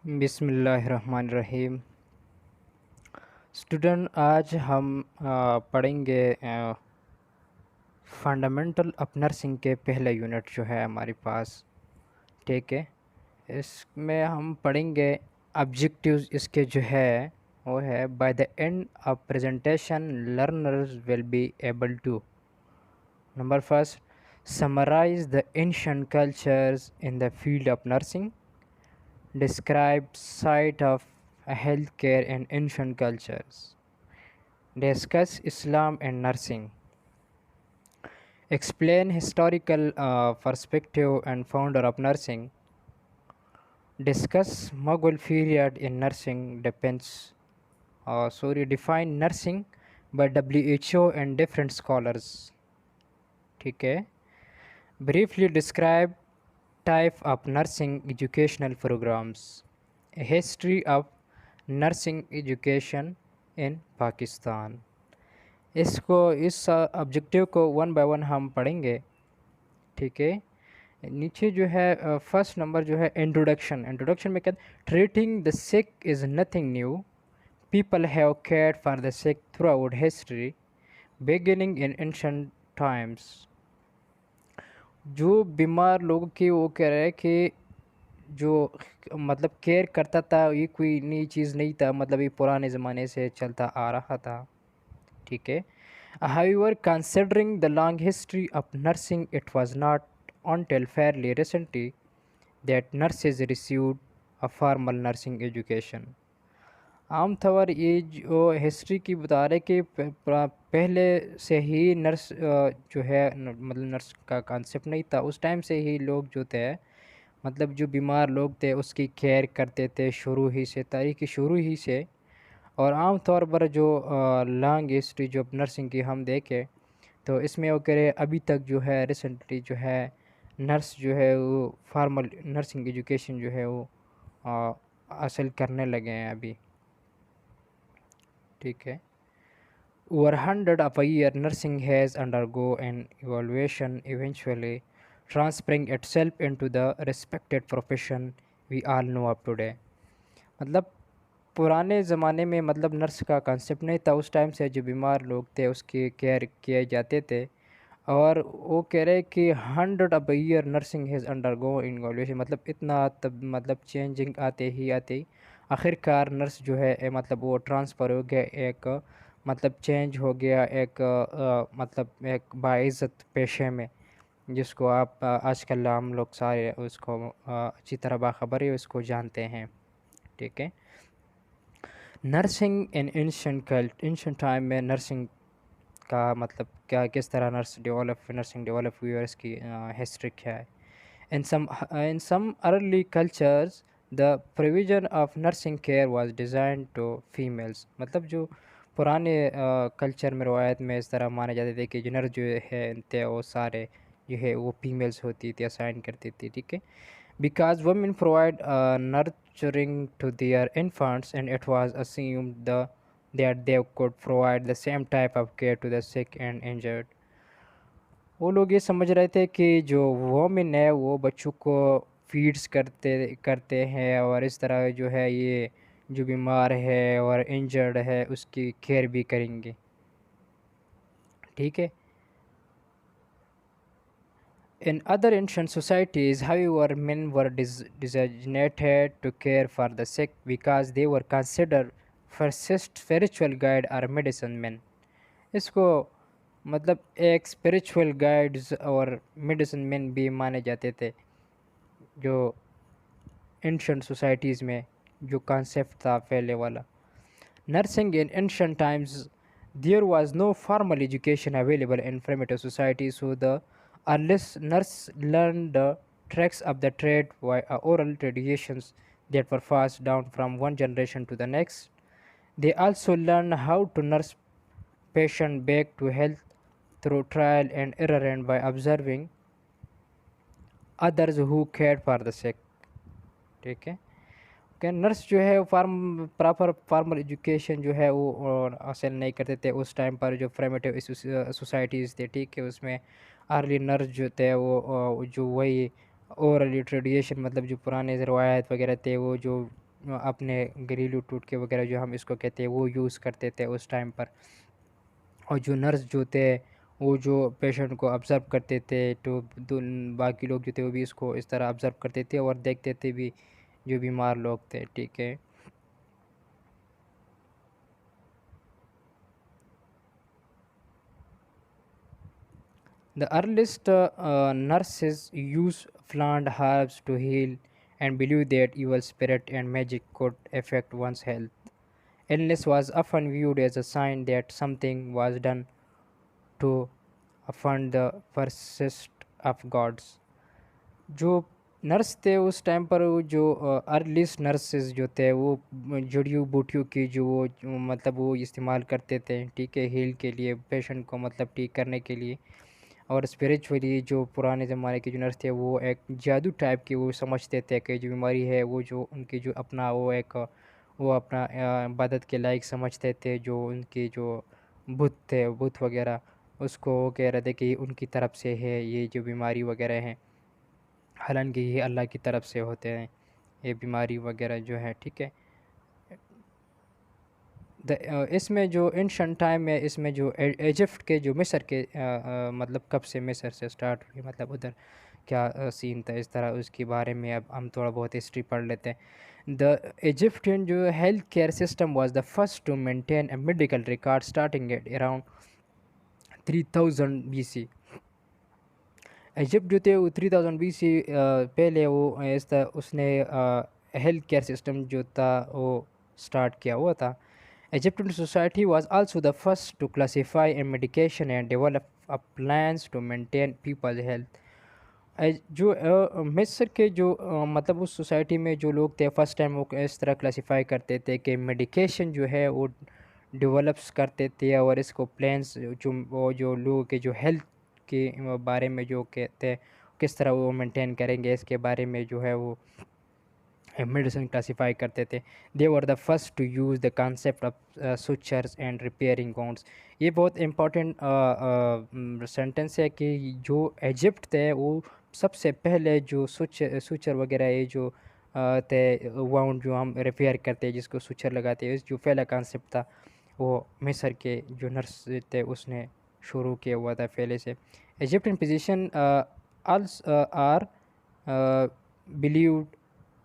बिस्मिल्लाहिर्रहमानिर्रहीम। स्टूडेंट, आज हम पढ़ेंगे फंडामेंटल ऑफ नर्सिंग के पहले यूनिट जो है हमारे पास। ठीक है, इसमें हम पढ़ेंगे ऑब्जेक्टिव्स। इसके जो है वो है by the end of presentation learners will be able to number first summarize the ancient cultures in the field of nursing, describe site of healthcare in ancient cultures, discuss Islam and nursing, explain historical perspective and founder of nursing, discuss Mughal period in nursing, define nursing by WHO and different scholars. ठीक है, briefly describe type of nursing educational programs, a history of nursing education in Pakistan. इसको इस objective को one by one हम पढ़ेंगे। ठीक है, नीचे जो है फर्स्ट नंबर जो है इंट्रोडक्शन। इंट्रोडक्शन में क्या, treating the sick is nothing new, people have cared for the sick throughout history beginning in ancient times. जो बीमार लोगों की वो कह रहे हैं कि जो मतलब केयर करता था, ये कोई नई चीज़ नहीं था, मतलब ये पुराने ज़माने से चलता आ रहा था। ठीक है, however, considering the long history of nursing, it was not until fairly recently that nurses received a formal nursing education. आमतौर ये जो हिस्ट्री की बता रहे कि पहले से ही नर्स जो है मतलब नर्स का कॉन्सेप्ट नहीं था। उस टाइम से ही लोग जो थे, मतलब जो बीमार लोग थे उसकी केयर करते थे शुरू ही से, तारीख़ की शुरू ही से। और आम तौर पर जो लॉन्ग हिस्ट्री जो नर्सिंग की हम देखें तो इसमें वो कह रहे अभी तक जो है रिसेंटली जो है नर्स जो है वो फॉर्मल नर्सिंग एजुकेशन जो है वो हासिल करने लगे हैं अभी। ठीक है, over hundred of a year nursing has undergo an evaluation, eventually transferring itself into the respected profession we all know of today. मतलब पुराने ज़माने में मतलब नर्स का कॉन्सेप्ट नहीं था। उस टाइम से जो बीमार लोग थे उसकी केयर किए जाते थे। और वो कह रहे कि 100 year nursing has undergo involution, मतलब इतना तब मतलब चेंजिंग आते ही आखिरकार नर्स जो है मतलब वो ट्रांसफ़र हो गया, एक मतलब चेंज हो गया एक मतलब एक बाइज़्ज़त पेशे में, जिसको आप आजकल हम लोग सारे उसको अच्छी तरह बाखबर है उसको जानते हैं। ठीक है, नर्सिंग इन एंशिएंट टाइम में नर्सिंग का मतलब क्या, किस तरह नर्सिंग डेवलप हुई और इसकी हिस्ट्री क्या है। In some early cultures the provision of nursing care was design to females. मतलब जो पुराने कल्चर में रवायत में इस तरह माने जाते थे कि जो नर्स जो है थे वो सारे जो है वो फीमेल्स होती थी, असाइन करती थी। ठीक है, because women provide nurturing to their infants, and it was assumed that they could provide the same type of care to the sick and injured. वो लोग ये समझ रहे थे कि जो वोमेन है वो बच्चों को फीड्स करते करते हैं और इस तरह जो है ये जो बीमार है और इंजर्ड है उसकी केयर भी करेंगे। ठीक है, in other ancient societies, however, men were designated to care for the sick because they were considered first spiritual guide or medicine men. इसको मतलब एक स्पिरिचुअल गाइड्स और मेडिसिन मैन भी माने जाते थे। जो एंशंट सोसाइटीज़ में जो कॉन्सेप्ट था पहले वाला। Nursing in ancient times, there was no formal education available in primitive societies, so the earliest nurse learned the tricks of the trade via oral traditions that were passed down from one generation to the next. They also learned how to nurse patient back to health through trial and error and by observing others who cared for the sick. ठीक है, क्या nurse जो है farm proper formal education जो है वो हासिल नहीं करते थे उस टाइम पर। जो प्रिमिटिव सोसाइटीज़ थे, ठीक है, उसमें अर्ली नर्स जो थे वो जो वही ओरली ट्रेडिशन मतलब जो पुराने रवायत वगैरह थे वो जो अपने घरेलू टोटके वगैरह जो हम इसको कहते हैं वो यूज़ करते थे उस टाइम पर। और जो नर्स जो थे वो जो पेशेंट को ऑब्ज़र्व करते थे, तो बाकी लोग जो थे वो भी इसको इस तरह ऑब्ज़र्व करते थे और देखते थे भी, जो बीमार लोग थे, ठीक है। The earliest nurses used plant herbs to heal and believed that evil spirit and magic could affect one's health. Illness was often viewed as a sign that something was done to affirm the persist of gods. जो nurse थे उस time पर, वो जो earliest nurses जो थे वो जड़ी बूटियों की मतलब वो इस्तेमाल करते थे, ठीक है, हील के लिए, पेशेंट को मतलब ठीक करने के लिए। और स्पिरिचुअली जो पुराने ज़माने के जो नर्स थे वो एक जादू टाइप की वो समझते थे कि जो बीमारी है वो जो उनकी जो अपना वो एक वो अपना इबादत के लायक समझते थे, जो उनके जो बुत थे, बुत वगैरह, उसको वो कह रहे थे कि उनकी तरफ से है ये जो बीमारी वगैरह है, हालांकि ये अल्लाह की तरफ से होते हैं ये बीमारी वगैरह जो है, ठीक है। इसमें जो एंशंट टाइम में, इसमें जो इजिप्ट के जो मिस्र के मतलब कब से मिस्र से स्टार्ट हुई, मतलब उधर क्या सीन था इस तरह, उसके बारे में अब हम थोड़ा बहुत हिस्ट्री पढ़ लेते हैं। द इजिप्टियन जो health care system was the first to maintain a medical record starting at around 3000 BC। Egypt जो थे वो 3000 BC पहले वो इस तरह उसने हेल्थ केयर सिस्टम जो था वो स्टार्ट किया हुआ था। Egyptian society was also the first to classify a medication and develop a plans to maintain people's health। जो मिस्र के जो मतलब उस सोसाइटी में जो लोग थे फर्स्ट टाइम वो इस तरह क्लासिफाई करते थे कि मेडिकेशन जो है वो डेवलप्स करते थे, और इसको प्लान्स जो वो जो लोगों के जो हेल्थ के बारे में जो कहते हैं किस तरह वो मेंटेन करेंगे, इसके बारे में जो है वो मेडिसिन क्लासीफाई करते थे। They were the first to use the concept of sutures and repairing wounds. ये बहुत इम्पोर्टेंट सेंटेंस है कि जो इजिप्ट थे वो सबसे पहले जो सुचर वगैरह ये जो थे वाउंड जो हम रिपेयर करते हैं जिसको सुचर लगाते हैं, इस जो पहला कंसेप्ट था वो मिस्र के जो नर्स थे उसने शुरू किया हुआ था पहले से। Egyptian physician are believed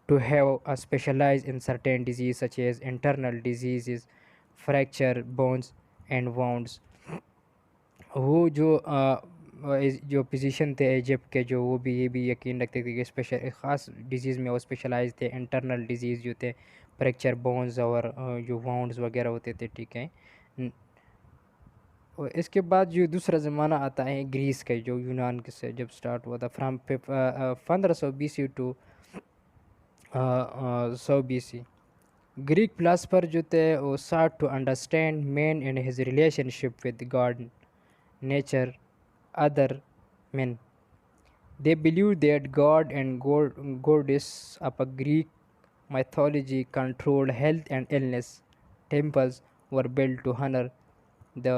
to have specialized in certain diseases such as internal diseases, fracture bones and wounds। वो जो फिजिशियन थे इजिप्ट के, जो वो भी ये भी यकीन रखते थे कि स्पेशल ख़ास डिजीज़ में वो स्पेशलाइज थे। इंटरनल डिजीज़ जो थे फ्रैक्चर बोन्स और जो वाउंड्स वगैरह होते थे, ठीक है। और इसके बाद जो दूसरा ज़माना आता है ग्रीस का, जो यूनान के से जब स्टार्ट हुआ था from 1500 BC to 100 BC। Greek philosopher जो थे वो sought to understand man and his relationship with God, nature, other men। They believed that God and goddess of a Greek mythology controlled health and illness. Temples were built to honor the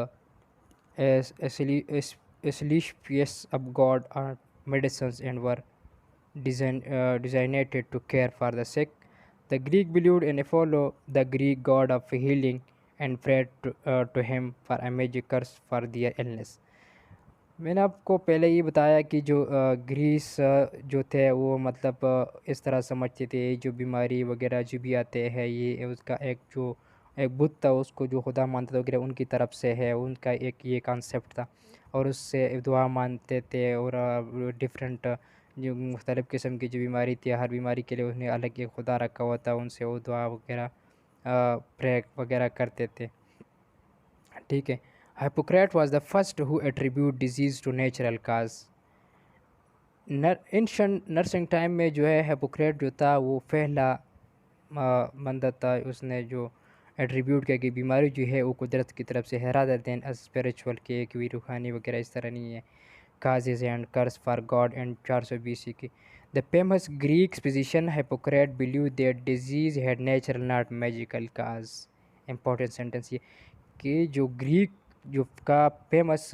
Asclepius of God or medicines and were designated to care for the sick. The Greek believed in Apollo, the Greek god of healing, and prayed to him for a magic curse for their illness। मैंने आपको पहले ही बताया कि जो Greece जो थे वो मतलब इस तरह समझते थे जो बीमारी वगैरह जो भी आते हैं ये उसका एक जो एक बुत था उसको जो खुदा मानते थे वगैरह उनकी तरफ से है, उनका एक ये कॉन्सेप्ट था। और उससे दुआ मानते थे और डिफरेंट जो मुख्तलिफ़ किस्म की जो बीमारी थी हर बीमारी के लिए उन्हें अलग एक खुदा रखा हुआ था, उनसे वो दुआ वगैरह प्रे वगैरह करते थे, ठीक है। Hippocrates was the first who attribute disease to natural cause. Ancient nursing time में जो है हिप्पोक्रेट जो था वो पहला बंदा था, उसने जो एट्रीब्यूट किया कि बीमारी जो है वो कुदरत की तरफ से है रादर देन स्पिरिचुअल के कोई रूहानी वगैरह इस तरह नहीं है। Causes and curse for God and 400 BC की। The famous Greek physician Hippocrates believed that disease had natural not magical cause। important sentence ये कि जो ग्रीक जो का फेमस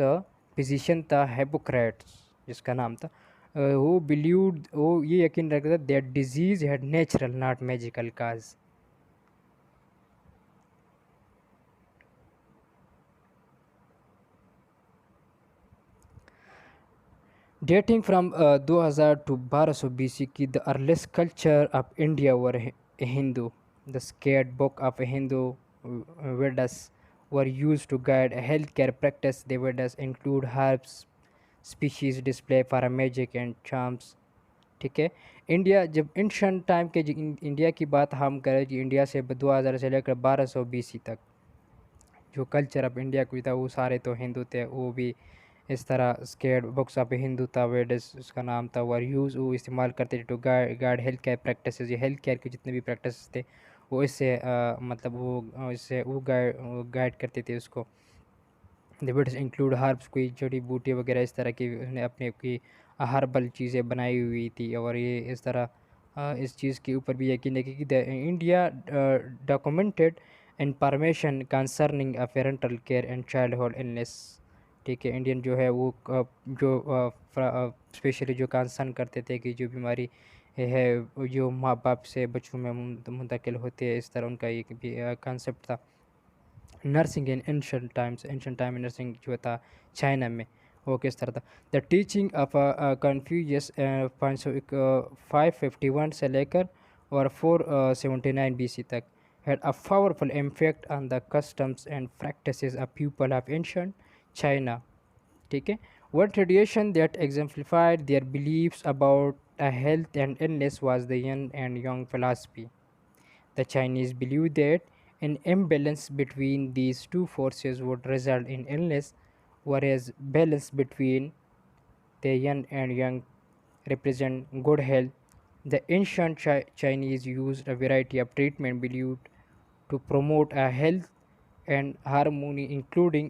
फिजिशियन था हिप्पोक्रेट्स जिसका नाम था वो बिलीव्ड वो ये यकीन रखता था that disease had natural not magical cause. Dating from 2000 to 1200 BC की the earliest culture of India were Hindu the sacred book of Hindu Vedas were use to guide health care practice the Vedas include herbs species display for magic and charms. ठीक है। India जब ancient time के India की बात हम करें जी, India से 2000 से लेकर 1200 BC तक जो कल्चर ऑफ इंडिया को था वो सारे तो हिंदू थे। वो भी इस तरह स्केट बुक्स ऑफ हिंदू था, वेडस उसका नाम था, वर यूज़ वो इस्तेमाल करते थे to guide health care practice. ये हेल्थ केयर के जितने भी प्रैक्टिस थे वो इससे मतलब वो इससे वो गाइड करते थे उसको। द वेड्स इंक्लूड हर्ब्स, कोई जड़ी बूटी वगैरह इस तरह की उसने अपने की हर्बल चीज़ें बनाई हुई थी। और ये इस तरह इस चीज़ के ऊपर भी यकीन है कि the India documented information concerning parental care and childhood illness. ठीक है। इंडियन जो है वो जो स्पेशली जो कंसर्न करते थे कि जो बीमारी है जो माँ बाप से बच्चों में मुंतकिल होती है, इस तरह उनका एक भी कॉन्सेप्ट था। नर्सिंग इन एंशिएंट टाइम्स, एंशिएंट टाइम में नर्सिंग जो था चाइना में वो किस तरह था। द टीचिंग ऑफ कन्फ्यूशियस 551 से लेकर और 479 BC तक had a powerful impact on the customs and practices of people of ancient China। ठीक है। One tradition that exemplified their beliefs about health and illness was the yin and yang philosophy। The Chinese believed that an imbalance between these two forces would result in illness, whereas balance between the yin and yang represent good health. The ancient Chinese used a variety of treatment believed to promote a health and harmony, including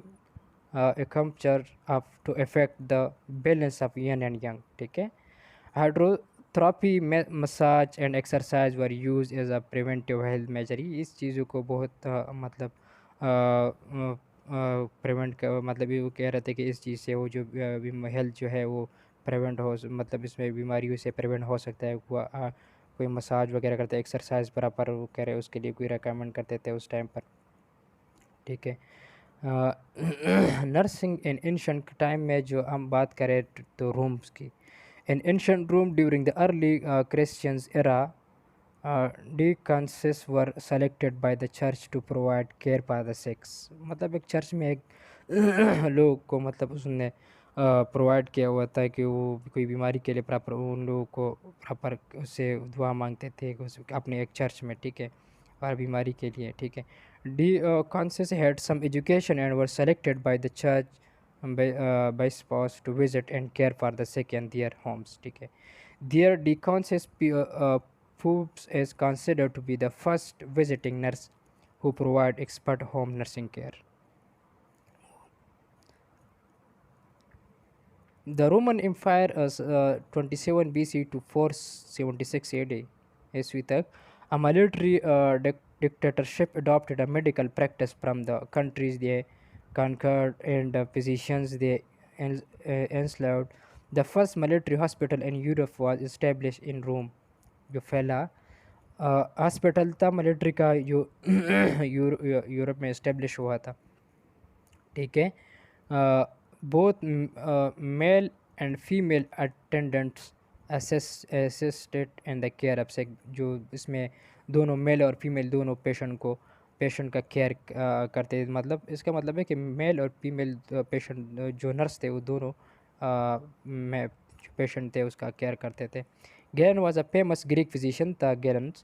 acupuncture of to affect the balance of yin and yang। ठीक है। Hydrotherapy massage and exercise were use as a preventive health measure. इस चीज़ों को बहुत मतलब prevent कर मतलब ये वो कह रहे थे कि इस चीज़ से वो जो हेल्थ जो है वो प्रिवेंट हो, मतलब इसमें बीमारियों से प्रिवेंट हो सकता है। कोई मसाज वगैरह करते एक्सरसाइज बराबर वो कह रहे उसके लिए कोई रेकमेंड करते थे उस टाइम पर। ठीक है। नर्सिंग इन एंशिएंट टाइम में जो हम बात करें तो रूम्स की, इन ancient room during the early Christians era deaconesses were selected by the church to provide care for the sick। मतलब एक चर्च में एक लोग को मतलब उसने प्रोवाइड किया हुआ था कि वो कोई बीमारी के लिए प्रॉपर उन लोगों को प्रॉपर उससे दुआ मांगते थे अपने एक चर्च में। ठीक है। हर बीमारी के लिए। ठीक है। deaconesses had some education and were selected by the church by spouse to visit and care for the sick in their homes। ठीक है। their deaconesses Forbes is considered to be the first visiting nurse who provide expert home nursing care। The Roman Empire is 27 BC to 476 AD ईस्वी तक a military dictatorship adopted a medical practice from the countries they conquered and the physicians they enslaved। The first military hospital in Europe was established in Rome जो फैला hospital था military का जो Europe में establish हुआ था। ठीक है। Both male and female attendants assisted in the care of sick. जो इसमें दोनों मेल और फीमेल दोनों पेशेंट का केयर करते। मतलब इसका मतलब है कि मेल और फीमेल पेशेंट जो नर्स थे वो दोनों में पेशेंट थे उसका केयर करते थे। Galen was a famous Greek physician, the Galens,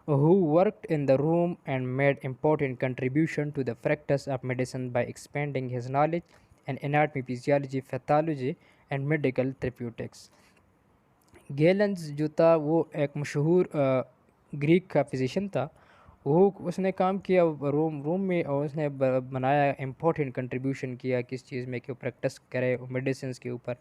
who worked in the room and made important contribution to the practice of medicine by expanding his knowledge in anatomy, physiology, pathology, and medical therapeutics। Gallons जो था वो एक मशहूर Greek का physician था। वो उसने काम किया रोम में और उसने बनाया इम्पोर्टेंट कंट्रीब्यूशन किया किस चीज़ में कि वो प्रैक्टिस करे मेडिसिन के ऊपर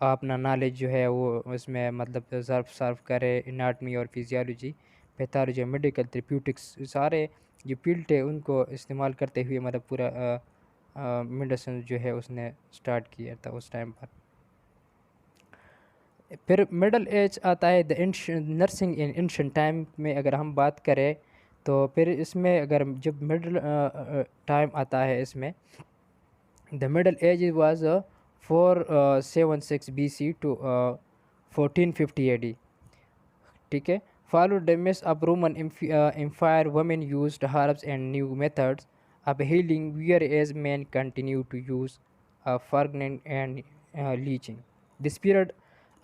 अपना नॉलेज जो है वो उसमें मतलब सर्व करे एनाटमी और फिजियोलॉजी पैथोलॉजी मेडिकल थेरेप्यूटिक्स सारे जो फील्ड है उनको इस्तेमाल करते हुए मतलब पूरा मेडिसिन जो है उसने स्टार्ट किया था उस टाइम पर। फिर मिडल एज आता है the nursing in ancient time में अगर हम बात करें तो फिर इसमें अगर जब मिडल टाइम आता है इसमें the middle age was 476 BC to 1450 AD. ठीक है. Followed the myths of Roman Empire, women used herbs and new methods of healing, whereas men continued to use farming and leeching. This period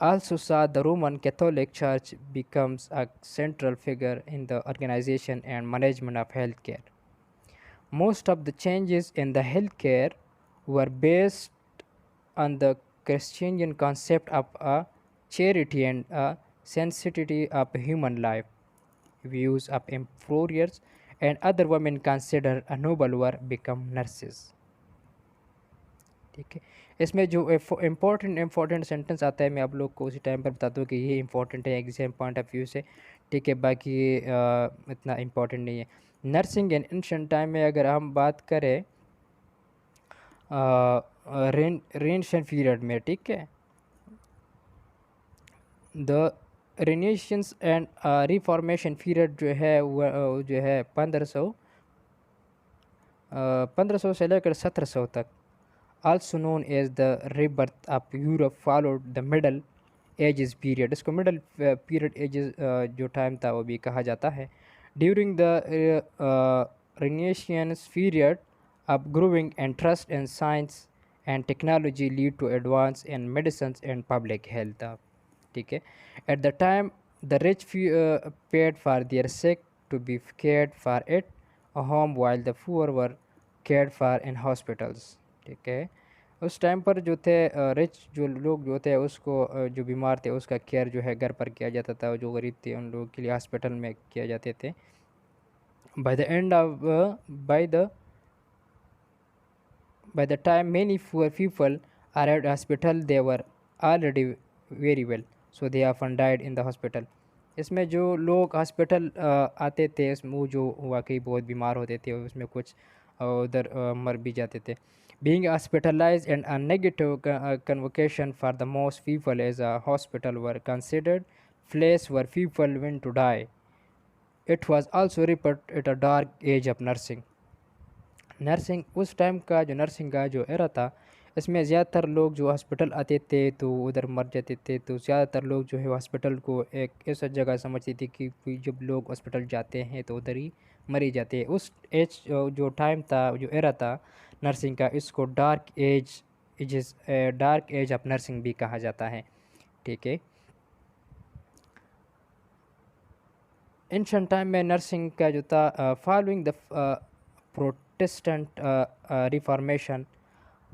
also saw the Roman Catholic Church becomes a central figure in the organization and management of healthcare. Most of the changes in the healthcare were based on the Christian concept of a charity and a sensitivity of human life. Views of employers and other women considered a noble were become nurses. ठीक है. इसमें जो important important sentence आता है मैं आप लोग को उसी टाइम पर बता दूँ कि ये इम्पोर्टेंट है एग्जाम पॉइंट ऑफ व्यू से. ठीक है. बाकी इतना इम्पोर्टेंट नहीं है. नर्सिंग इन एंशिएंट टाइम में अगर हम बात करें रेनेशंस पीरियड में. ठीक है. द रेनेशंस एंड रिफॉर्मेशन पीरियड जो है वो जो है 1500 से लेकर 1700 तक, also known as the rebirth of Europe, followed the Middle Ages period. इसको मिडल पीरियड एजेस जो टाइम था वो भी कहा जाता है. During the Renaissance period, of growing interest in science and technology lead to advance in medicines and public health. ठीक है. At the time, the rich paid for their sick to be cared for at a home, while the poor were cared for in hospitals. ठीक है. उस time पर जो थे rich जो लोग जो थे उसको जो बीमार थे उसका केयर जो है घर पर किया जाता था, और जो गरीब थे उन लोगों के लिए हॉस्पिटल में किया जाते थे. Bye the end of by the time many poor people arrived at hospital, they were already very well, so they often died in the hospital. इसमें जो लोग हॉस्पिटल आते थे उसमें वो जो वाकई बहुत बीमार होते थे उसमें कुछ उधर मर भी जाते थे. Being hospitalized and a negative convocation for the most people as a hospital were considered place where people went to die. It was also reported a dark age of nursing. Nursing उस time का जो nursing का जो era था इसमें ज़्यादातर लोग जो हॉस्पिटल आते थे तो उधर मर जाते थे. तो ज़्यादातर लोग जो है हॉस्पिटल को एक ऐसा जगह समझते थे कि जब लोग हॉस्पिटल जाते हैं तो उधर ही मरी जाते हैं. उस एज जो टाइम था जो एरा था नर्सिंग का, इसको डार्क एज ऑफ नर्सिंग भी कहा जाता है. ठीक है. एंशिएंट टाइम में नर्सिंग का जो था following the Protestant Reformation,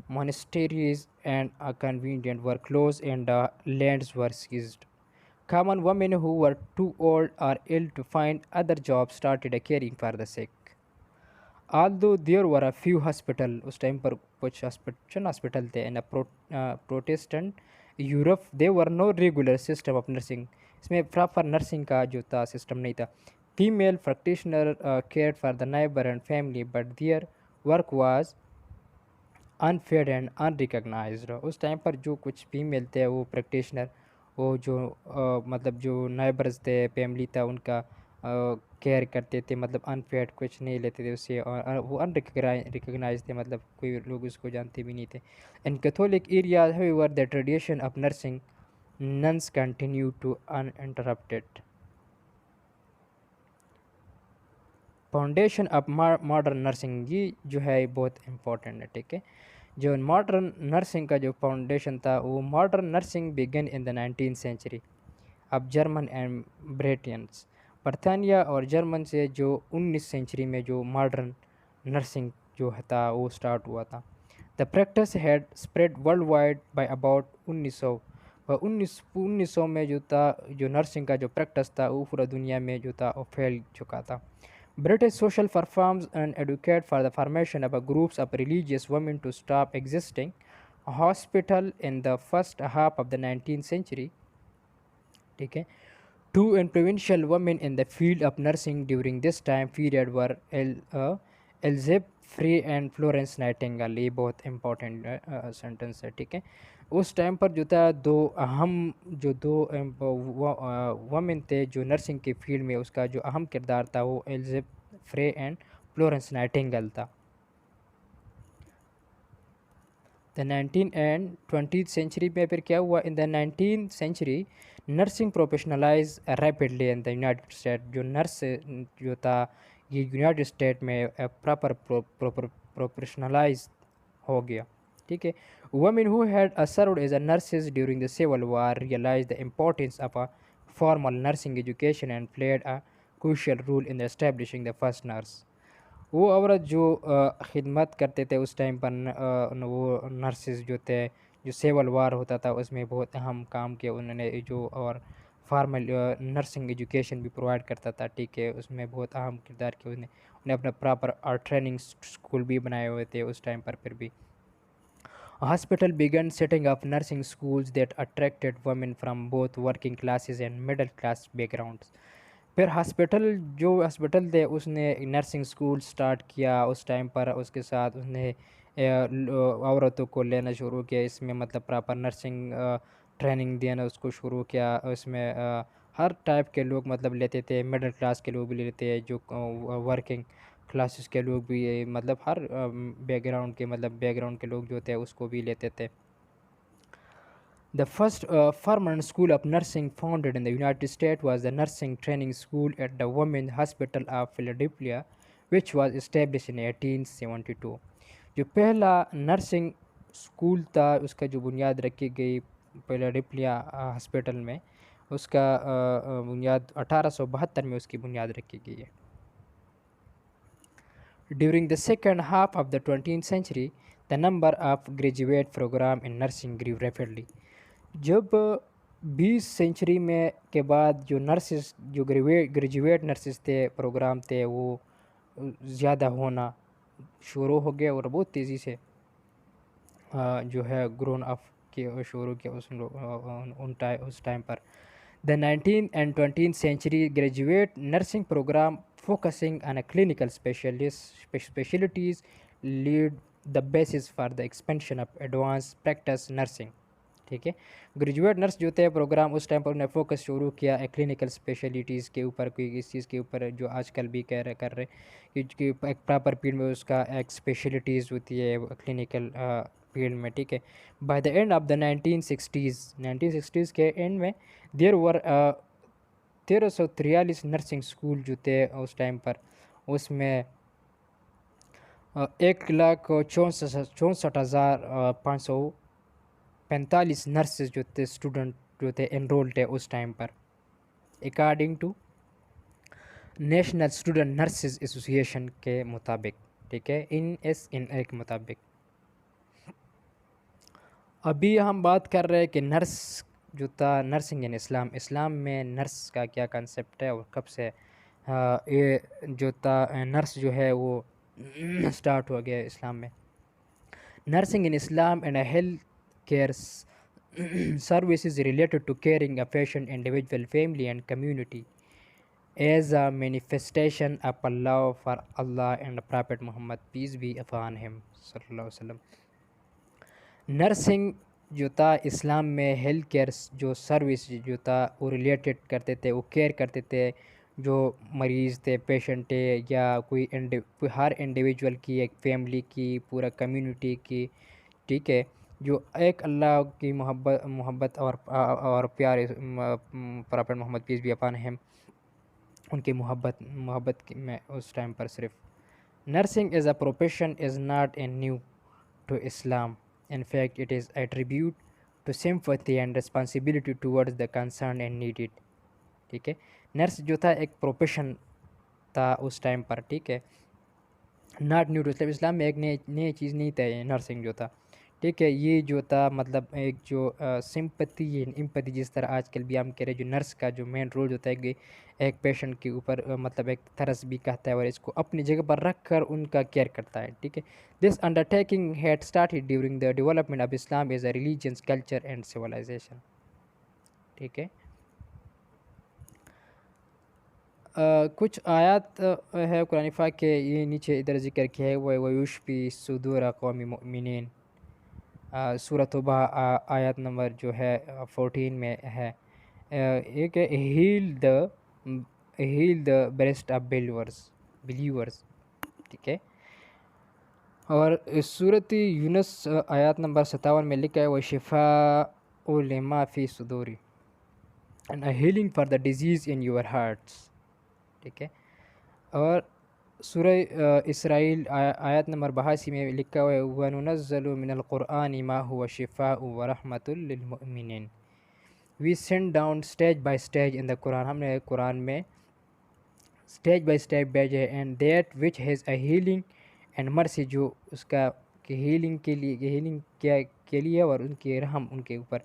monasteries and a convent were closed and lands were seized. Common women who were too old or ill to find other jobs started caring for the sick. Although there were a few hospitals, उस time पर कुछ hospital थे in a Protestant Europe, there were no regular system of nursing. इसमें proper nursing का जो था system नहीं था. Female practitioners cared for the neighbor and family, but their work was unpaid and unrecognized. उस टाइम पर जो कुछ फीमेल थे वो प्रैक्टिशनर, वो जो मतलब जो नाइबर्स थे फैमिली था उनका केयर करते थे, मतलब अनफेड कुछ नहीं लेते थे उससे, और वो अनरिकग्नाइज थे, मतलब कोई लोग उसको जानते भी नहीं थे. In Catholic area however the tradition of nursing nuns continue to uninterrupted. Foundation of modern nursing, ये जो है बहुत इम्पोर्टेंट है. ठीक है. जो मॉडर्न नर्सिंग का जो फाउंडेशन था वो modern nursing began in the 19th century अब जर्मन एंड ब्रिटेन्स. बर्तानिया और जर्मन से जो 19th सेंचुरी में जो मॉडर्न नर्सिंग जो था वो स्टार्ट हुआ था. The practice had spread world wide by about 1900 में जो था जो नर्सिंग का जो प्रैक्टिस था वो पूरा दुनिया में जो था वो फैल चुका था. British social reforms and advocate for the formation of a groups of religious women to stop existing hospital in the first half of the 19th century. ठीक है. Two influential women in the field of nursing during this time period were Elizabeth Free and Florence Nightingale. ये बहुत important sentence है. ठीक है. उस time पर जो था दो वमेन थे जो नर्सिंग के फील्ड में, उसका जो अहम किरदार था वो Elizabeth Fry and Florence Nightingale था. ठीक है. 19th century, 19th century में जो था 2 women थे जो नर्सिंग के फील्ड में, उसका जो अहम किरदार था वो Elizabeth Fry and Florence Nightingale था. 19th century, 19th century में जो था 2 women थे जो नर्सिंग के फील्ड में, उसका जो अहम किरदार था वो Elizabeth Fry and Florence Nightingale था. द 19 एंड 20th सेंचुरी में फिर क्या हुआ, in the 19th century nursing professionalize rapidly in the United State. जो नर्स जो था ये यूनाइटेड स्टेट में प्रॉपर प्रोफेशनलाइज हो गया, ठीक है। Women who had served as a nurses during the civil war realize the importance of a formal nursing education and played a crucial role in establishing the first nurse. वो औरत जो खिदमत करते थे उस टाइम पर वो नर्सेज जो थे, जो सिविल वार होता था उसमें बहुत अहम काम किया उन्होंने, जो और फार्मल नर्सिंग एजुकेशन भी प्रोवाइड करता था, ठीक है, उसमें बहुत अहम किरदार किया उन्हें। उन्हें अपना प्रॉपर ट्रेनिंग स्कूल भी बनाए हुए थे उस टाइम पर। फिर भी hospital began setting up nursing schools that attracted women from both working classes and middle class backgrounds। फिर हॉस्पिटल थे उसने नर्सिंग स्कूल स्टार्ट किया उस टाइम पर, उसके साथ उसने औरतों को लेना शुरू किया इसमें, मतलब प्रॉपर नर्सिंग ट्रेनिंग देना उसको शुरू किया। उसमें हर टाइप के लोग मतलब लेते थे, मिडिल क्लास के लोग भी लेते हैं, जो वर्किंग क्लासेस के लोग भी मतलब हर बैकग्राउंड के लोग जो थे उसको भी लेते थे। The first permanent school of nursing founded in the United States was the Nursing Training School at the Women's Hospital of Philadelphia, which was established in 1872। जो पहला नर्सिंग स्कूल था उसका जो बुनियाद रखी गई फिलाडेल्फिया हॉस्पिटल में, उसका बुनियाद 1872 में उसकी बुनियाद रखी गई है। During the second half of the 20th century, the number of graduate program in nursing grew rapidly। जब 20 सेंचुरी में के बाद जो नर्सेस जो ग्रेजुएट नर्सेस थे प्रोग्राम थे वो ज़्यादा होना शुरू हो गया और बहुत तेज़ी से जो है ग्रोन अप के शुरू किया उस टाइम पर। The 19th and 20th century graduate nursing program focusing on a clinical specialties lead the basis for the expansion of advanced practice nursing, ठीक है। ग्रेजुएट नर्स जो थे प्रोग्राम उस टाइम पर उन्हें फोकस शुरू किया क्लिनिकल स्पेशलिटीज़ के ऊपर, कोई इस चीज़ के ऊपर जो आजकल भी कर रहे कि एक प्रॉपर फील्ड में उसका एक स्पेशलिटीज़ होती है क्लिनिकल फील्ड में, ठीक है। By the end of the 1960s के एंड में देर वर 1343 नर्सिंग स्कूल जो थे उस टाइम पर, उसमें 1,64,545 नर्सेज जो थे स्टूडेंट जो थे एनरोल्ड थे उस टाइम पर, according to national student nurses association के मुताबिक, ठीक है, NSNA के मुताबिक। अभी हम बात कर रहे हैं कि नर्स जो था नर्सिंग इन इस्लाम में नर्स का क्या कंसेप्ट है और कब से ये जो था नर्स जो है वो स्टार्ट हो गया इस्लाम में। Nursing in Islam and health care services related to caring a patient, individual, family and community as a manifestation of a love for Allah and Prophet Muhammad, peace be upon him, sallallahu alaihi wasallam। Nursing जो था इस्लाम में health care जो service जो था वो related करते थे, वो केयर करते थे जो मरीज़ थे, पेशेंट थे, या कोई हर इंडिविजुअल की, एक फैमिली की, पूरा कम्युनिटी की, ठीक है, जो एक अल्लाह की मोहब्बत और प्यार prophet Mohammad peace be upon him उनकी मोहब्बत में उस टाइम पर सिर्फ। Nursing as a profession is not a new to Islam. In fact, it is a tribute to sympathy and responsibility towards the concerned and needed, ठीक है। Nurse जो था एक प्रोफेशन था उस टाइम पर, ठीक है, नॉट न्यू टू इस्लाम, इस्लाम में एक नई चीज़ नहीं था ये नर्सिंग जो था, ठीक है। ये जो था मतलब एक जो सिंपैथी एम्पैथी जिस तरह आजकल भी हम कह रहे हैं, जो नर्स का जो मेन रोल होता है कि एक पेशेंट के ऊपर मतलब एक तरस भी कहता है और इसको अपनी जगह पर रख कर उनका केयर करता है, ठीक है। This undertaking had started during the development of Islam as a religious culture and civilization, ठीक है। कुछ आयत है कुरान पाक के ये नीचे इधर जिक्र किया है, वो वयुशफी सुदूर कौमी मुमिनीन, सूरह तौबा आयत नंबर जो है 14 में है। एक है heal the breast of believers, ठीक है। और इस सूरत यूनस आयत नंबर 57 में लिखा है व शिफा उलमा फ़ी सुदूरी and a healing for the disease in your hearts. ठीक है। और सूरह इसराइल आयत नंबर 82 में लिखा हुआ है व नुनज़्ज़लु मिनल क़ुरआनि मा हुवा शिफ़ाउ व रहमतुल लिल मुमिनीन। We send down stage by stage in the Quran, हमने कुरान में स्टेज बाय स्टेज भेजे है, and that which has a healing and mercy, जो उसका कि हीलिंग के लिए, हीलिंग क्या के लिए और उनके रहम उनके ऊपर,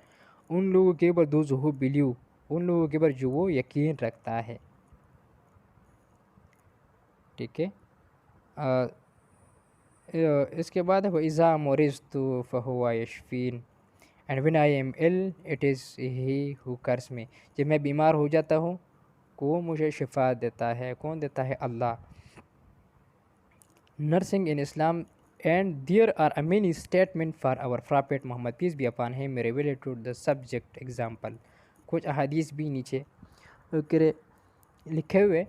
उन लोगों के ऊपर दो जो बिलीव, उन लोगों के ऊपर जो वो यकीन रखता है। ठीक है। अ, इसके बाद है इज़ा मोरिज़्तु फ़हुवा यशफ़ीन and when I am ill it is he who cures me. जब मैं बीमार हो जाता हूँ को मुझे शिफा देता है, कौन देता है? अल्लाह। Nursing in Islam and there are a many statement for our prophet Mohammad peace be upon him related to the subject example. कुछ अहादीस भी नीचे लिखे हुए।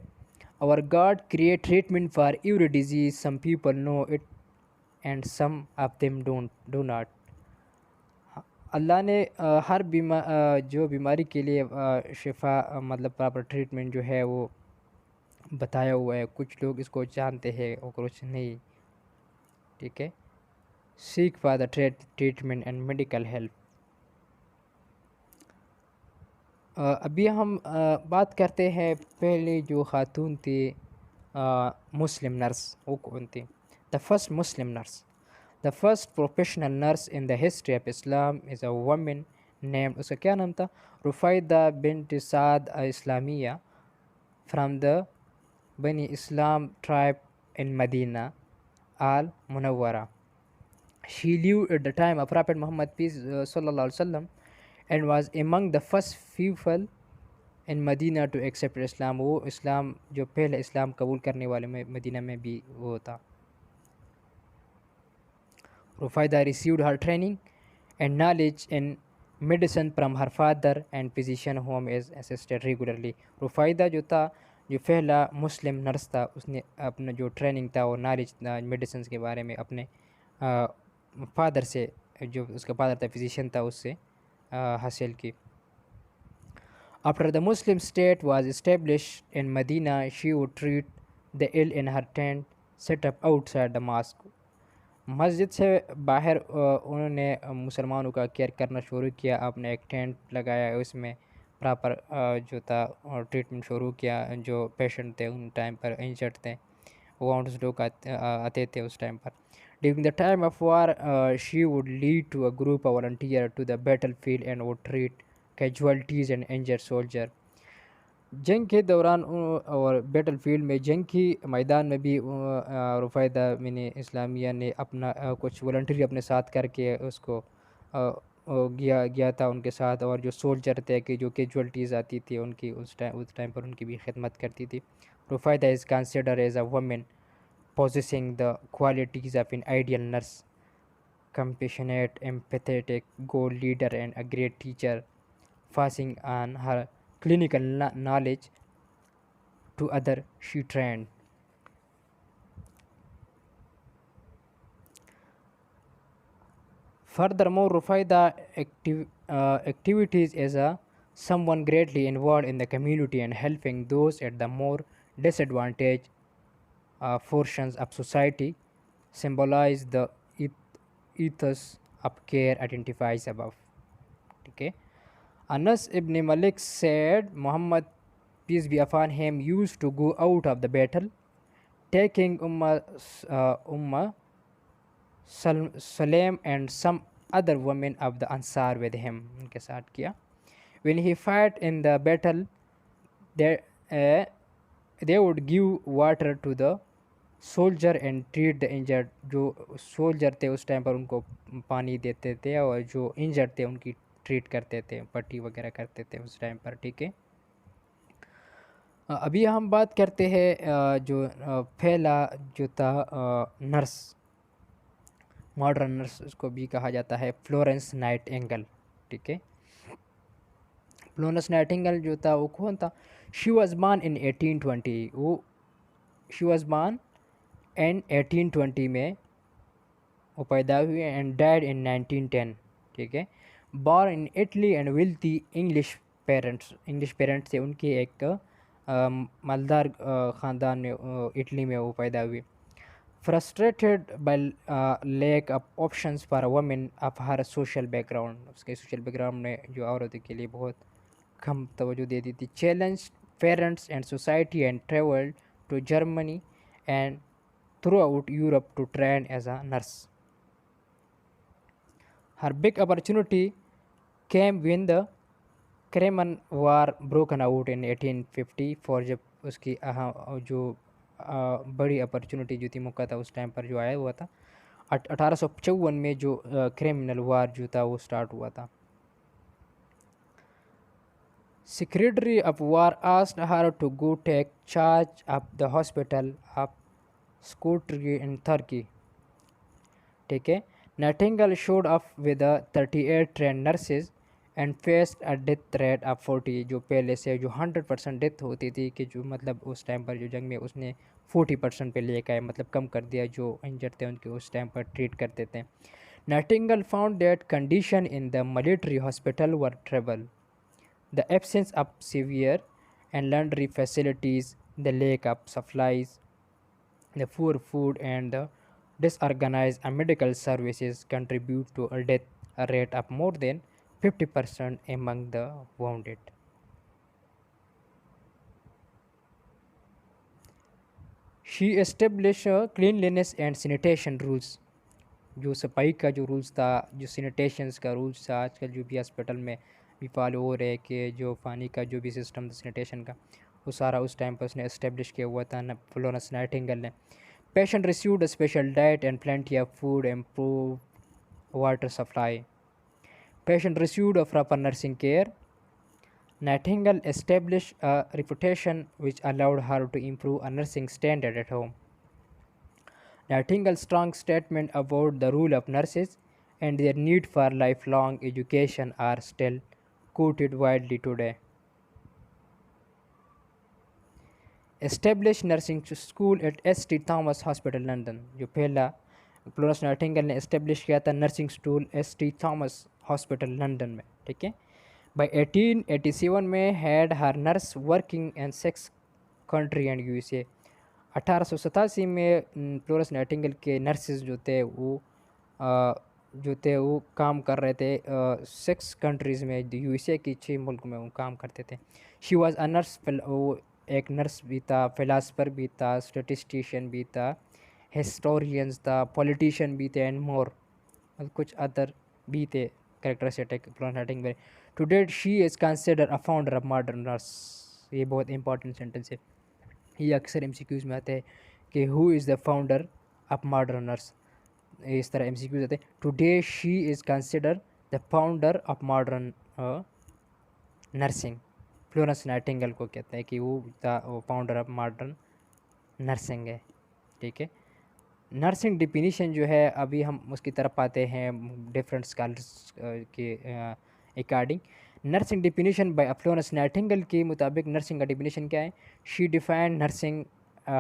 Our God create treatment for every disease, some people know it and some of them do not. अल्लाह ने हर जो बीमारी के लिए शिफा मतलब प्रॉपर ट्रीटमेंट जो है वो बताया हुआ है। कुछ लोग इसको जानते हैं और कुछ नहीं। ठीक है। Seek for the treatment and medical help. अभी हम बात करते हैं पहले जो खातून थी मुस्लिम नर्स, वो कौन थी? The first Muslim nurse, the first professional nurse in the history of Islam is a woman named, उसका क्या नाम था? Rufaida bint Saad Islamia from the Bani Islam tribe in Medina al Munawwara. She lived at the time of Prophet Muhammad peace sallallahu alaihi wasallam and was among the first people in Medina to accept Islam. वो इस्लाम जो पहले इस्लाम कबूल करने वाले में Medina में भी वो था। Rufaida received her training and knowledge in medicine from her father and physician whom is assisted regularly. रुफाइदा जो था, जो पहला मुस्लिम नर्स था, उसने अपना जो ट्रेनिंग था और नॉलेज मेडिसिन के बारे में अपने फादर से, जो उसका फादर था फिजिशियन था, उससे हासिल की। After the Muslim state was established in Medina, she would treat the ill in her tent set up outside the mosque. मस्जिद से बाहर उन्होंने मुसलमानों का केयर करना शुरू किया। आपने एक टेंट लगाया, उसमें प्रॉपर जो था ट्रीटमेंट शुरू किया। जो पेशेंट थे उन टाइम पर इंजर्ड थे, वाउंड्स लोग आते थे उस टाइम पर। During the time of war she would lead to a group of volunteer to the battle field and would treat casualties and injured soldier. जंग के दौरान और बैटल फील्ड में, जंग की मैदान में भी रुफैदा मिनी इस्लामिया ने अपना कुछ वॉलंटियर अपने साथ करके उसको गया था उनके साथ। और जो सोल्जर थे कि जो कैजुअलिटीज़ आती थी उनकी, उस टाइम पर उनकी भी खिदमत करती थी। Rufaida is consider as a woman possessing the qualities of an ideal nurse, compassionate, empathetic, goal leader, and a great teacher, passing on her clinical knowledge to other she trained. Furthermore, Rufaida activities as a someone greatly involved in the community and helping those at the more disadvantaged portions of society symbolize the ethos of care identifies above. Okay. Anas ibn Malik said Muhammad, peace be upon him, used to go out of the battle, taking Ummah Salem and some other women of the Ansar with him. उनके साथ किया. When he fought in the battle, they, uh, they would give water to the soldier and treat the injured. जो soldier थे उस time पर उनको पानी देते थे और जो इंजर्ड थे उनकी ट्रीट करते थे, पट्टी वगैरह करते थे उस टाइम पर। ठीक है। अभी हम बात करते हैं जो पहला जो था नर्स, मॉडर्न नर्स उसको भी कहा जाता है, फ्लोरेंस नाइटिंगेल। ठीक है। फ्लोरेंस नाइटिंगेल जो था वो कौन था? She was born in 1820। वो शी वॉज बॉर्न एंड 1820 में वो पैदा हुई एंड डाइड इन 1910, ठीक है। Born in Italy and wealthy English parents थे उनके, एक मालदार ख़ानदान में इटली में वो पैदा हुई। Frustrated by lack of options for women of her social background, उसके सोशल बैकग्राउंड ने जो औरतों के लिए बहुत कम तवज्जो दे दी थी। Challenge parents and society and travelled to Germany and throughout Europe to train as a nurse. Her big opportunity came when the Crimean War broken out in 1854, जब उसकी जो बड़ी अपॉर्चुनिटी जो थी, मौका था उस टाइम पर जो आया हुआ था। 1854 में जो क्रिमिनल वार जो था वो स्टार्ट हुआ था। Secretary of War asked her to go take charge of the hospital of Scutari in Turkey, ठीक है। Nightingale showed up with 38 trained nurses and faced a death rate of 40, जो पहले से जो 100% डेथ होती थी, कि जो मतलब उस टाइम पर जो जंग में उसने 40% पे लेकर आए, मतलब कम कर दिया, जो इंजर्ड थे उनके उस टाइम पर ट्रीट करते थे। Nightingale found that condition in the military hospital were terrible, the absence of sewer and laundry facilities, the lack of supplies, the poor food and the disorganized medical services contribute to a death rate of more than 50% among the wounded. She established cleanliness and sanitation rules, जो सफाई का जो rules था, जो सैनिटेशंस का rules था, आजकल जो भी हॉस्पिटल में भी फॉलो हो रहे, कि जो पानी का जो भी सिस्टम था सैनिटेशन का, वो सारा उस टाइम पर उसने इस्टेब्लिश किया हुआ था फ्लोरेंस नाइटिंगेल ने। Patient received a special diet and plenty of food, improved water supply. Patient received a proper nursing care. Nightingale established a reputation which allowed her to improve a nursing standard at home. Nightingale's strong statement about the role of nurses and their need for lifelong education are still quoted widely today. Establish nursing school eight ST. Thomas hospital London, जो पहला Florence Nightingale ने establish किया था nursing school ST. Thomas hospital London में, ठीक है। Bye 1887 में had her nurse working in 6 country and USA. 1887 में फ्लोरेंस नाइटिंगेल के नर्सेज जो थे वो काम कर रहे थे 6 कंट्रीज़ में, यूएसए की 6 मुल्क में वो काम करते थे। शी वॉज अ नर्स, वो एक नर्स भी था, फिलासफर भी था, स्टेटिस्टिशियन भी था, हिस्टोरियंस था, पॉलिटिशियन भी थे एंड मोर, कुछ अदर भी थे कैरेक्टरिस्टिक प्रोनाइटिंग में। Today she is consider a founder of modern nurse. ये बहुत इंपॉर्टेंट सेंटेंस है, ये अक्सर एमसीक्यूज़ में आते हैं कि who is the founder of modern nurse, इस तरह एमसीक्यूज़ आते हैं। Today she is consider the founder of modern nursing. Florence Nightingale को कहते हैं कि वो फाउंडर ऑफ मॉडर्न नर्सिंग है, ठीक है। नर्सिंग डिफिनीशन जो है अभी हम उसकी तरफ आते हैं डिफरेंट स्कॉलर्स के according. Nursing definition by Florence Nightingale के मुताबिक नर्सिंग का डिफिनीशन क्या है? She defined nursing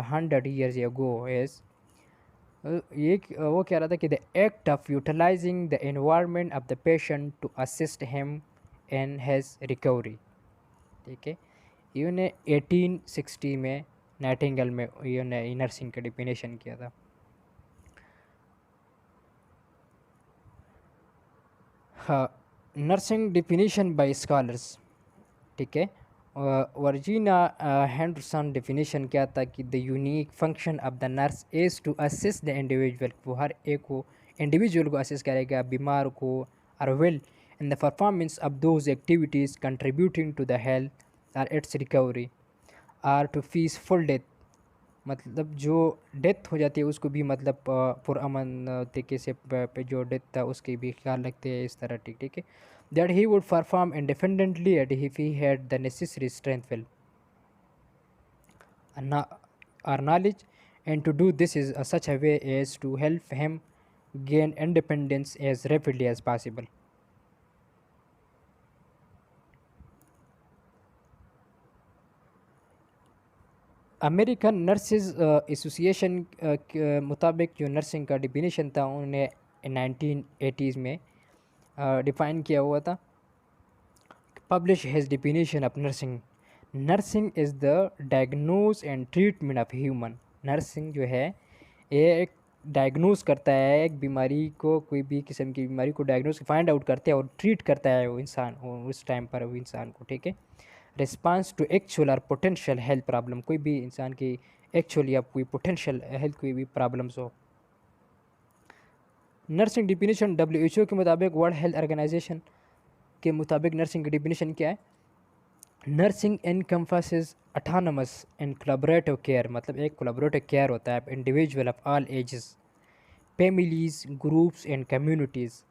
100 years ago as, वो कह रहा था कि the act of utilizing the environment of the patient to assist him in his recovery, ठीक है। इन्होंने 1860 में नाइटिंगेल में इन्होंने नर्सिंग का डिफिनेशन किया था। हाँ, नर्सिंग डिफिनीशन बाय स्कॉलर्स, ठीक है। वर्जीना हैंडरसन डिफिनीशन क्या था कि the unique function of the nurse is to assist the individual, वो हर एक को इंडिविजुअल को असिस्ट करेगा, बीमार को, और well in the performance of those activities contributing to the health or its recovery or to peaceful death, मतलब जो डेथ हो जाती है उसको भी मतलब पुरअमन तरीके से जो डेथ था उसकी भी ख्याल रखते हैं, इस तरह, ठीक है। That he would perform independently at if he had the necessary strength will or knowledge and to do this is such a way as to help him gain independence as rapidly as possible. American Nurses association के मुताबिक जो nursing का definition था, उन्होंने 1980s में define किया हुआ था। Publish his definition of nursing. Nursing is the diagnose and treatment of human. Nursing जो है ये एक डायग्नोज करता है एक बीमारी को, कोई भी किस्म की बीमारी को डायग्नोज फाइंड आउट करते हैं और ट्रीट करता है वो इंसान, उस टाइम पर वो इंसान को, ठीक है। रिस्पांस टू एक्चुअल और पोटेंशियल हेल्थ प्रॉब्लम, कोई भी इंसान की एक्चुअल या कोई पोटेंशियल हेल्थ कोई भी प्रॉब्लम्स हो। नर्सिंग डिफिनीशन WHO के मुताबिक, वर्ल्ड हेल्थ ऑर्गेनाइजेशन के मुताबिक नर्सिंग की डिफिनीशन क्या है? Nursing encompasses autonomous and collaborative care, मतलब एक कोलैबोरेटिव केयर होता है individual of all ages, families, groups and communities,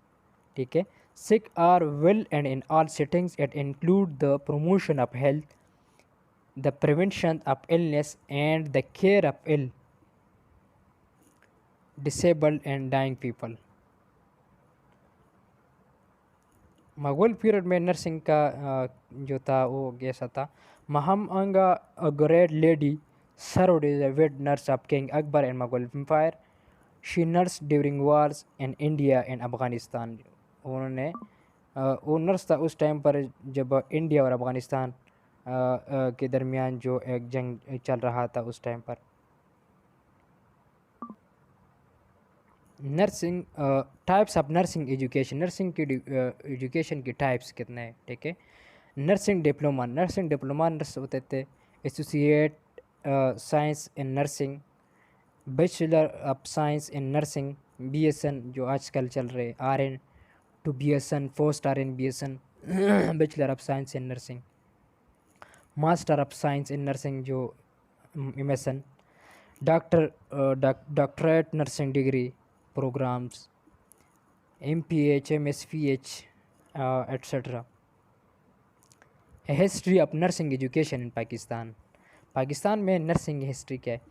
ठीक है। Sick or well and in all settings at include the promotion of health, the prevention of illness and the care of ill, disabled and dying people. Mughal period में nursing का जो था वो कैसा था? Maham Anga, a great lady, served as a head nurse of King Akbar and Mughal Empire. She nursed during wars in India and Afghanistan. उन्होंने वो nurse था उस टाइम पर जब इंडिया और अफ़गानिस्तान के दरमियान जो एक जंग चल रहा था उस टाइम पर। Nursing types of nursing education, nursing की एजुकेशन की टाइप्स कितने हैं, ठीक है। Nursing diploma, nursing diploma nurse होते थे। Associate science in nursing, bachelor of science in nursing, BSN जो आजकल चल रहे, RN to BSN, post RN BSN, bachelor of science in nursing, master of science in nursing जो MSN, doctor doctorate nursing degree programs, MPH, MSPH, etc. History of nursing education in Pakistan, Pakistan में nursing history क्या है?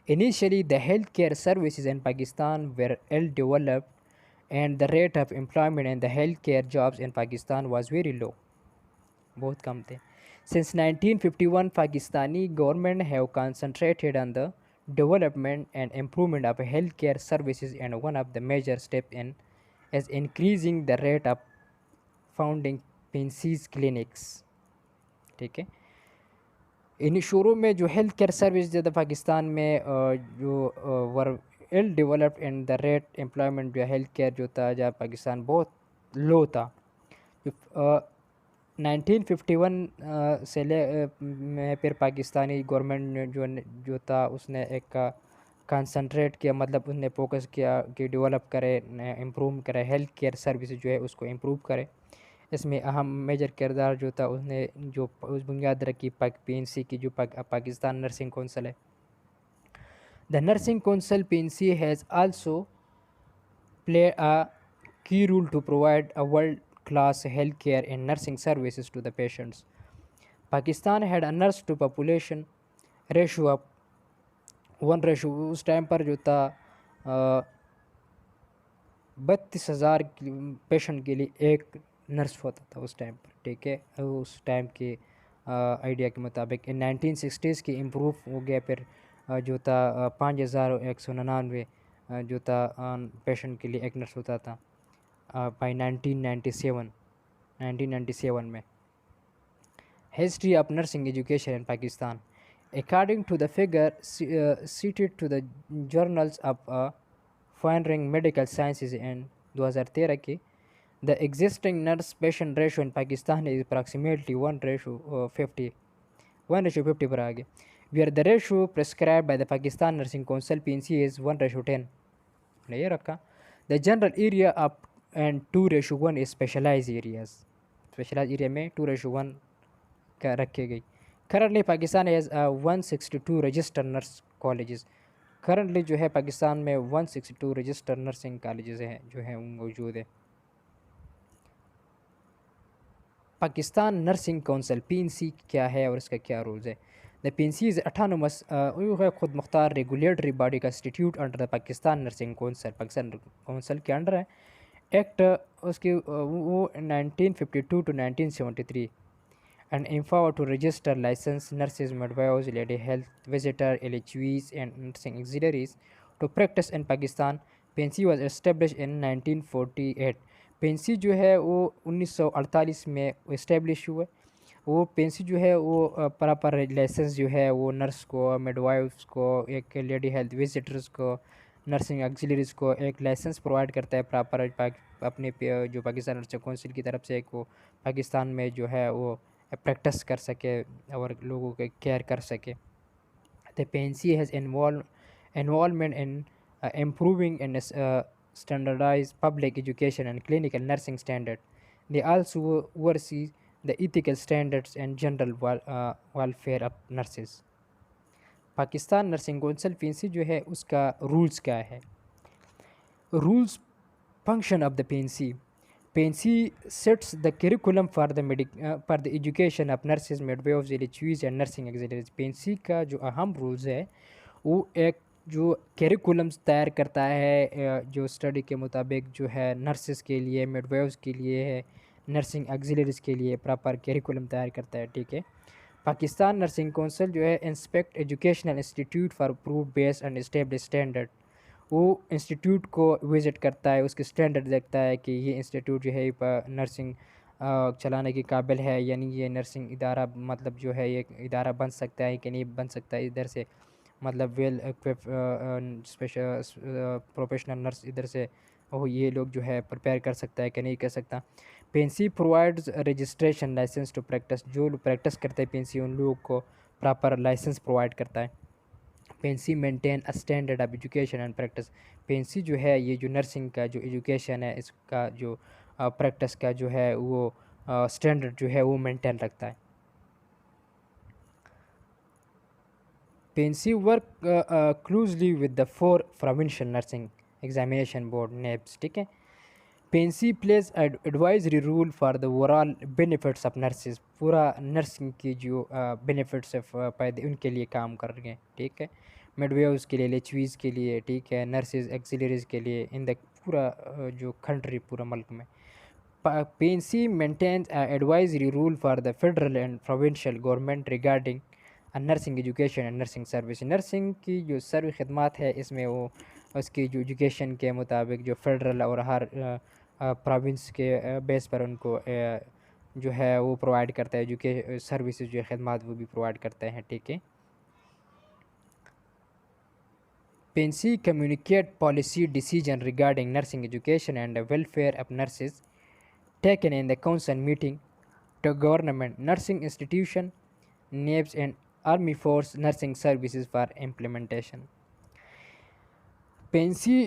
Initially the health care services in Pakistan were well developed and the rate of employment in the health care jobs in Pakistan was very low, बहुत कम थे। Since 1951 Pakistani government have concentrated on the development and improvement of healthcare services, and one of the major steps in is increasing the rate of founding PNCs clinics, ठीक है। इन शुरू में जो health care service जो था पाकिस्तान में जो were well developed and the rate employment जो हेल्थ केयर जो था जहाँ पाकिस्तान बहुत लो था। 1951 से ले में फिर पाकिस्तानी गवर्नमेंट ने जो था उसने एक कंसंट्रेट किया, मतलब उसने फोकस किया कि डेवलप करे, इम्प्रूव करे, हेल्थ केयर सर्विस जो है उसको इम्प्रूव करे। इसमें अहम मेजर किरदार जो था उसने जो उस बुनियाद रखी PNC की, जो पाकिस्तान नर्सिंग कौंसिल है। The nursing council PNC has also play a key role to provide a world-class healthcare and nursing services to the patients. Pakistan had a nurse to population ratio of 1 ratio, उस time पर जो था 32,000 patient के लिए एक nurse होता था उस टाइम पर, ठीक है। उस टाइम के आइडिया के मुताबिक इन 1960s की इम्प्रूव हो गया, फिर जो था 5,199 जो था पेशेंट के लिए एक नर्स होता था बाई 1997 में। History of nursing education in Pakistan, according to the figure cited to the journals of फाइनरिंग मेडिकल साइंसेज इन 2013 की, the existing nurse patient ratio in Pakistan is approximately 1:50 पर आ गया, where the ratio prescribe by the Pakistan nursing council PNC is 1:10 ने ये रखा। The general area of and 2:1 is specialize areas, specialize area में 2:1 का रखी गई। Currently Pakistan has 162 registered nurse colleges, currently जो है पाकिस्तान में 162 रजिस्टर्ड नर्सिंग कॉलेजेस हैं जो हैं मौजूद है। पाकिस्तान नर्सिंग काउंसिल PNC क्या है और इसका क्या रूल्स है? द PNC इज़ अटानमस, खुद मुख्तार रेगुलेटरी बॉडी का institute under the Pakistan nursing council, Pakistan council के अंडर है। एक्ट उसकी वो 1952 to 1973 and empowered to register licensed nurses, midwives, lady health visitor, LHVs and nursing auxiliaries to practice in Pakistan. Pence was establish in 1948। Pence जो है वो 1948 में establish हुआ। वो पेंसी जो है वो प्रॉपर लाइसेंस जो है वो नर्स को, मिडवाइफ्स को, एक लेडी हेल्थ विजिटर्स को, नर्सिंग ऑक्सिलरीज को एक लाइसेंस प्रोवाइड करता है प्रॉपर अपने जो पाकिस्तान नर्सिंग काउंसिल की तरफ से, एक वो पाकिस्तान में जो है वो प्रैक्टिस कर सके और लोगों के केयर कर सके। The PNC has involvement in improving and standardized public education and clinical nursing standard. They also oversee the ethical standards and general welfare of nurses. Pakistan nursing council PNC जो है उसका रूल्स क्या है? Rules function of the PNC. PNC sets the curriculum for the education of nurses, midwives, LHVs and nursing auxiliaries. PNC का जो अहम rules है वो एक जो करिकुलम्स तैयार करता है जो स्टडी के मुताबिक जो है नर्सेस के लिए, मिडवाइव्स के लिए है, नर्सिंग ऑक्सिलरीज के लिए प्रॉपर करिकुलम तैयार करता है। ठीक है। पाकिस्तान नर्सिंग काउंसिल जो है inspect educational institute for approved based and establish standard. वो इंस्टीट्यूट को विज़िट करता है, उसके स्टैंडर्ड देखता है कि ये इंस्टीट्यूट जो है नर्सिंग चलाने के काबिल है, यानी ये नर्सिंग इदारा मतलब जो है ये इदारा बन सकता है कि नहीं बन सकता है। इधर से मतलब वेल स्पेशल प्रोफेशनल नर्स इधर से वो ये लोग जो है प्रिपेयर कर सकता है कि नहीं कर सकता। PNC provides registration license to practice. जो लोग प्रैक्टिस करते हैं पेंसी उन लोगों को प्रॉपर लाइसेंस प्रोवाइड करता है। Pence maintain a standard of education and practice. Pence जो है ये जो नर्सिंग का जो एजुकेशन है इसका जो प्रैक्टिस का जो है वो स्टैंडर्ड जो है वो मेंटेन रखता है। PNC work closely with the 4 provincial nursing examination board NEBs. ठीक है। PNC plays advisory rule for the overall benefits of nurses. पूरा नर्सिंग की जो बेनिफिट्स है फायदे उनके लिए काम कर रहे हैं। ठीक है। मिडवेव्स के लिए, लेचवीज़ के लिए, ठीक है, नर्सेज एक्सिलरीज के लिए इन द पूरा जो कंट्री पूरा मुल्क में। PNC maintains advisory rule for the federal and provincial government regarding nursing education and nursing service. Nursing की जो सर्व खदमात है इसमें वो उसकी जो एजुकेशन के मुताबिक जो फेडरल और हर प्रोविंस के बेस पर उनको जो है वो प्रोवाइड करता है एजुके सर्विसेज जो खदमात वो भी प्रोवाइड करते हैं। ठीक है। Pence communicate policy decision regarding nursing education and welfare of nurses taken in the council meeting to government, nursing institution, NABS and Army Force nursing services for implementation. Pansy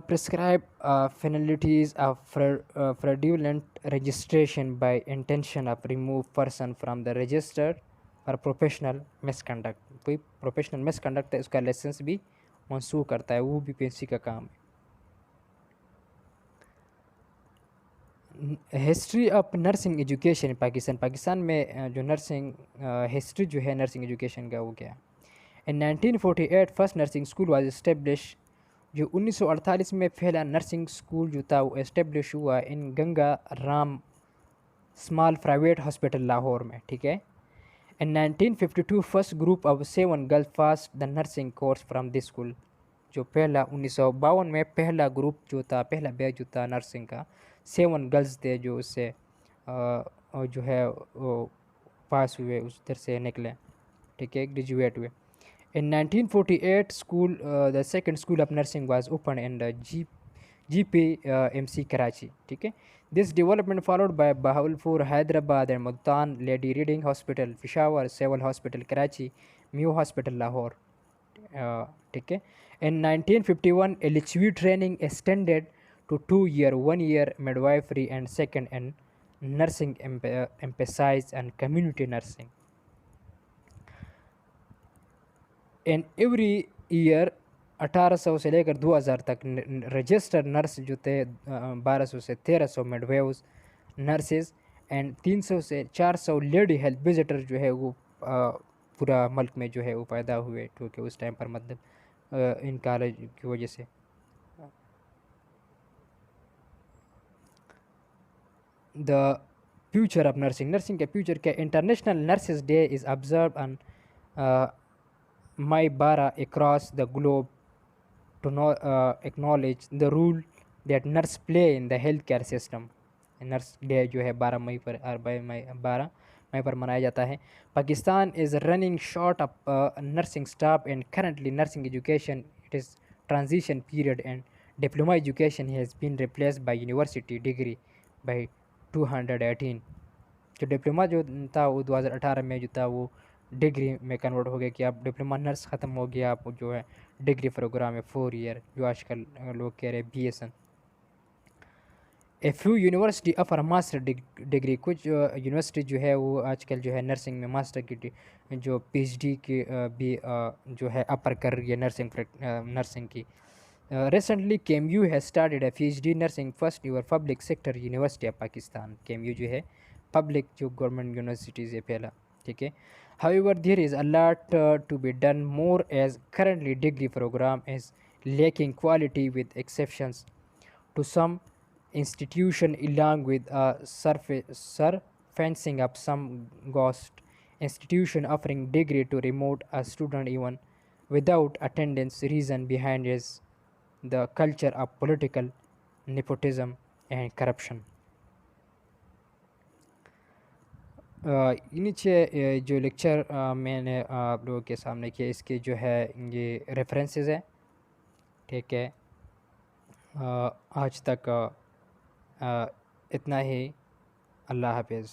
prescribe finalities of fraudulent registration by intention of remove person from the register for professional misconduct. कोई professional misconduct है उसका licence भी मंसूख करता है, वो भी Pence का काम है। History of nursing education Pakistan. Pakistan में जो नर्सिंग हिस्ट्री जो है नर्सिंग एजुकेशन का वो क्या है। इन 1948 first nursing school was establish. जो 1948 में पहला नर्सिंग स्कूल जो था वो इस्टेब्लिश हुआ in Ganga Ram small private hospital Lahore में। ठीक है। In 1952 first group of 7 girls pass the nursing course from this school. जो पहला 1952 में पहला ग्रुप जो था, पहला बैच जो था नर्सिंग का, 7 गर्ल्स थे जो उससे जो है वो पास हुए, उस उधर से निकले। ठीक है, ग्रेजुएट हुए। In 1948 school the second school of nursing was open in the GPMC Karachi. ठीक है। This development followed by Bahawalpur, Hyderabad and Multan, lady reading hospital Peshawar, civil hospital Karachi, Mayo hospital Lahore. ठीक है। In 1951 LHV training extended to 2 year, 1 year midwifery and second in nursing emphasize and community nursing. In every year 1800 से लेकर 2000 तक registered nurse जो थे 1200 से 1300 मिडवेव्स nurses and 300 से 400 lady health visitor जो है वो पूरा मुल्क में जो है वो पैदा हुए, क्योंकि उस टाइम पर मतलब इन कॉलेज की वजह से। The future of nursing. Nursing के फ्यूचर के international nurses day is observe on May 12 across the globe to know, acknowledge the role that nurse play in the healthcare system. Nurse day जो है 12 मई पर 12 मई पर मनाया जाता है. Pakistan is running short of nursing staff and currently nursing education it is transition period and diploma education has been replaced by university degree by 218. जो diploma जो था वो 2018 में जो था वो डिग्री में कन्वर्ट हो गया कि अब डिप्लोमा नर्स ख़त्म हो गया, आप जो है डिग्री प्रोग्राम है 4 ईयर जो आजकल लोग कह रहे हैं BSN. A few university offer master degree. कुछ यूनिवर्सिटी जो है वो आजकल जो है नर्सिंग में मास्टर की जो PhD की भी जो है अपर कर रही है नर्सिंग की. Recently KMU has started A PhD nursing first year public sector university of Pakistan. KMU जो है पब्लिक जो गवर्नमेंट यूनिवर्सिटीज़ है पहला, ठीक है. However, there is a lot to be done more as currently degree program is lacking quality with exceptions to some institution along with a surfacing of some ghost institution offering degree to remote a student even without attendance. Reason behind is the culture of political nepotism and corruption. नीचे जो lecture मैंने आप लोगों के सामने किया इसके जो है ये रेफरेंसेस है, ठीक है. आज तक इतना ही. अल्लाह हाफिज़.